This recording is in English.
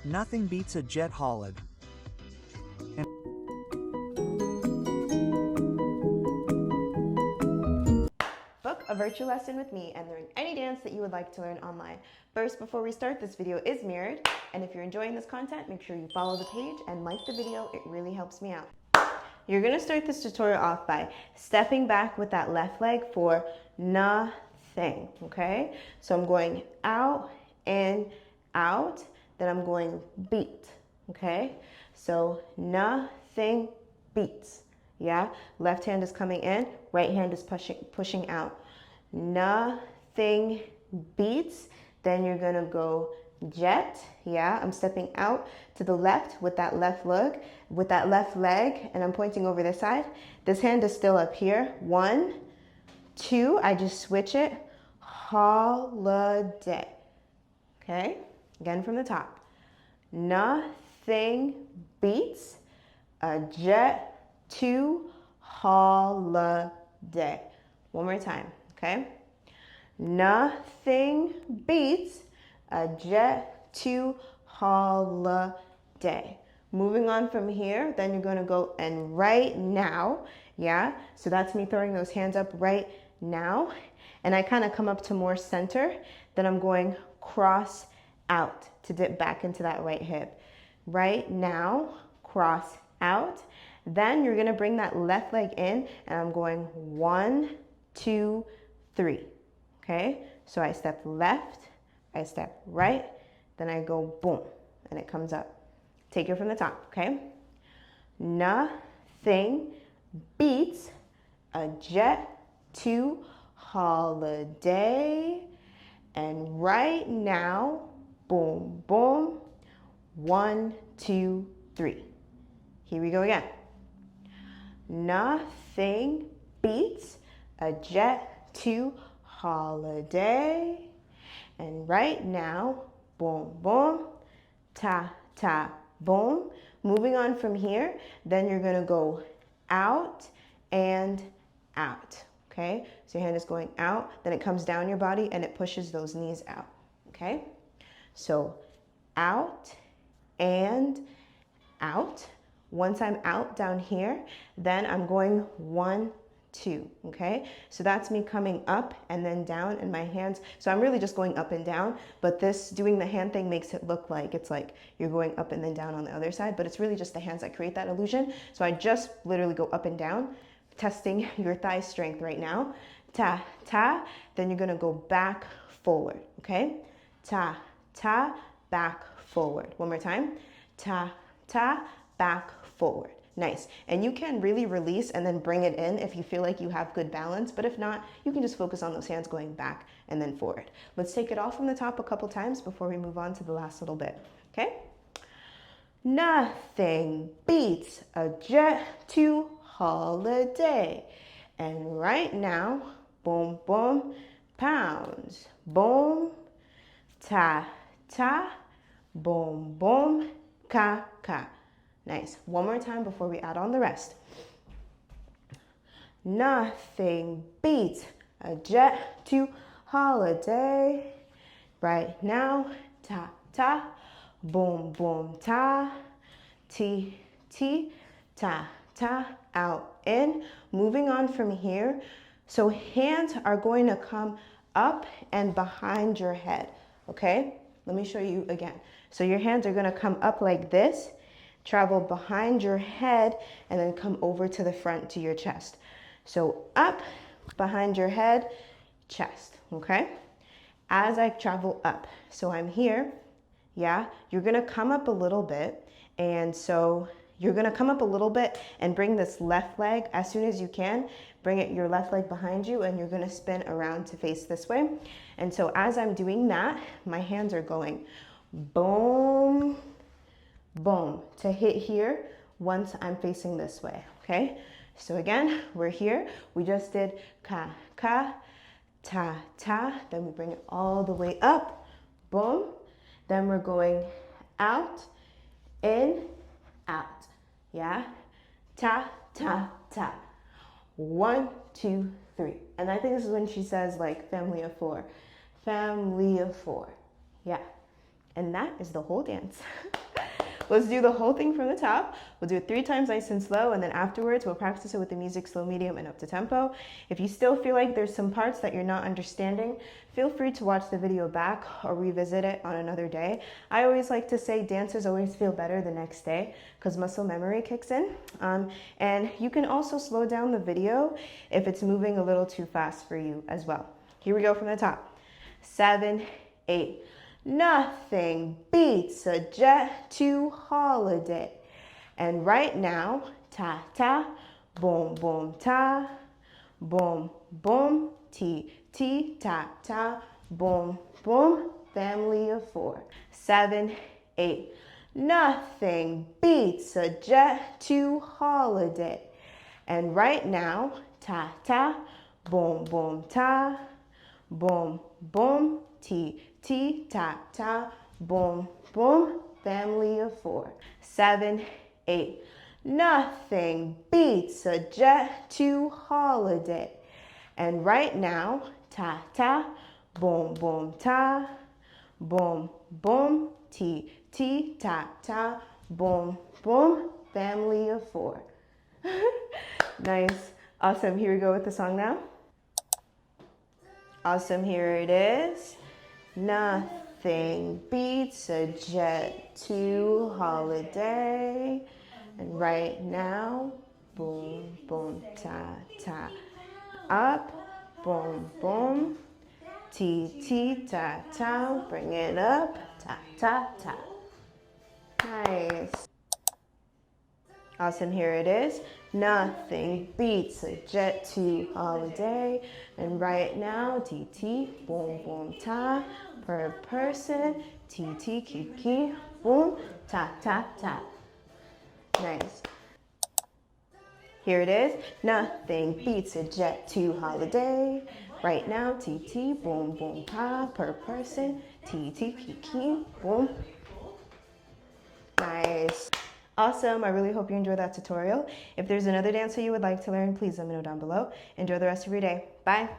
Nothing beats a jet holiday. Book a virtual lesson with me and learn any dance that you would like to learn online. First, before we start, this video is mirrored, and if you're enjoying this content, make sure you follow the page and like the video. It really helps me out. You're gonna start this tutorial off by stepping back with that left leg for nothing, okay? So I'm going out and out, then I'm going beat, okay? So nothing beats, yeah? Left hand is coming in, right hand is pushing out. Nothing beats, then you're gonna go jet, yeah? I'm stepping out to the left with that left leg, and I'm pointing over this side. This hand is still up here. 1, 2, I just switch it. Holiday. Okay? Again from the top. Nothing beats a jet to holiday. One more time, okay? Nothing beats a jet to holiday. Moving on from here, then you're gonna go and right now, yeah? So that's me throwing those hands up right now. And I kind of come up to more center, then I'm going cross out to dip back into that right hip. Right now, cross out. Then you're gonna bring that left leg in, and I'm going 1, 2, 3. Okay, so I step left, I step right, then I go boom, and it comes up. Take it from the top, okay? Nothing beats a jet to holiday. And right now, boom, boom, 1, 2, 3. Here we go again. Nothing beats a jet to holiday. And right now, boom, boom, ta, ta, boom. Moving on from here, then you're gonna go out and out, okay? So your hand is going out, then it comes down your body and it pushes those knees out, okay? So out and out. Once I'm out down here, then I'm going 1, 2, okay? So that's me coming up and then down in my hands. So I'm really just going up and down, but this doing the hand thing makes it look like it's like you're going up and then down on the other side, but it's really just the hands that create that illusion. So I just literally go up and down, testing your thigh strength right now. Ta, ta, then you're gonna go back forward, okay? Ta, ta, back forward. One more time. Ta, ta, back forward. Nice. And you can really release and then bring it in if you feel like you have good balance, but if not, you can just focus on those hands going back and then forward. Let's take it off from the top a couple times before we move on to the last little bit, okay? Nothing beats a jet to holiday. And right now, boom, boom, pounds, boom, ta, ta, boom, boom, ka, ka. Nice. One more time before we add on the rest. Nothing beats a jet to holiday. Right now, ta, ta, boom, boom, ta, ti, ti, ta, ta, out, in. Moving on from here. So hands are going to come up and behind your head, okay? Let me show you again. So your hands are gonna come up like this, travel behind your head, and then come over to the front to your chest. So up, behind your head, chest, okay? As I travel up, so I'm here, yeah? You're gonna come up a little bit, and so you're gonna come up a little bit and bring this left leg as soon as you can. Bring it, your left leg behind you, and you're gonna spin around to face this way. And so as I'm doing that, my hands are going boom, boom, to hit here once I'm facing this way, okay? So again, we're here. We just did ka, ka, ta, ta. Then we bring it all the way up, boom. Then we're going out, in, out, yeah? Ta, ta, ta. 1, 2, 3. And I think this is when she says like family of 4. Family of 4, yeah. And that is the whole dance. Let's do the whole thing from the top. We'll do it 3 times nice and slow, and then afterwards we'll practice it with the music slow, medium, and up to tempo. If you still feel like there's some parts that you're not understanding, feel free to watch the video back or revisit it on another day. I always like to say dancers always feel better the next day because muscle memory kicks in. And you can also slow down the video if it's moving a little too fast for you as well. Here we go from the top. 7, 8. Nothing beats a jet to holiday. And right now, ta ta, boom boom ta, boom boom, ti ti ta ta, boom boom, family of 4. 7, 8. Nothing beats a jet to holiday. And right now, ta ta, boom boom ta, boom boom, ti ti ta ta, boom boom, family of 4. 7, 8. Nothing beats a jet to holiday. And right now, ta ta, boom boom ta, boom boom, ti ti ta ta, boom boom, family of 4. Nice. Awesome. Here we go with the song now. Awesome. Here it is. Nothing beats a jet to holiday. And right now, boom, boom, ta, ta. Up, boom, boom. Ti, ti, ta, ta. Bring it up, ta, ta, ta. Nice. Awesome, here it is. Nothing beats a jet to holiday. And right now, ti, ti, boom, boom, ta. Per person, ti, ti, ki, ki, boom, ta, ta, ta. Nice. Here it is. Nothing beats a jet to holiday. Right now, ti, ti, boom, boom, ta. Per person, ti, ti, ki, ki, boom. Nice. Awesome. I really hope you enjoyed that tutorial. If there's another dance that you would like to learn, please let me know down below. Enjoy the rest of your day. Bye.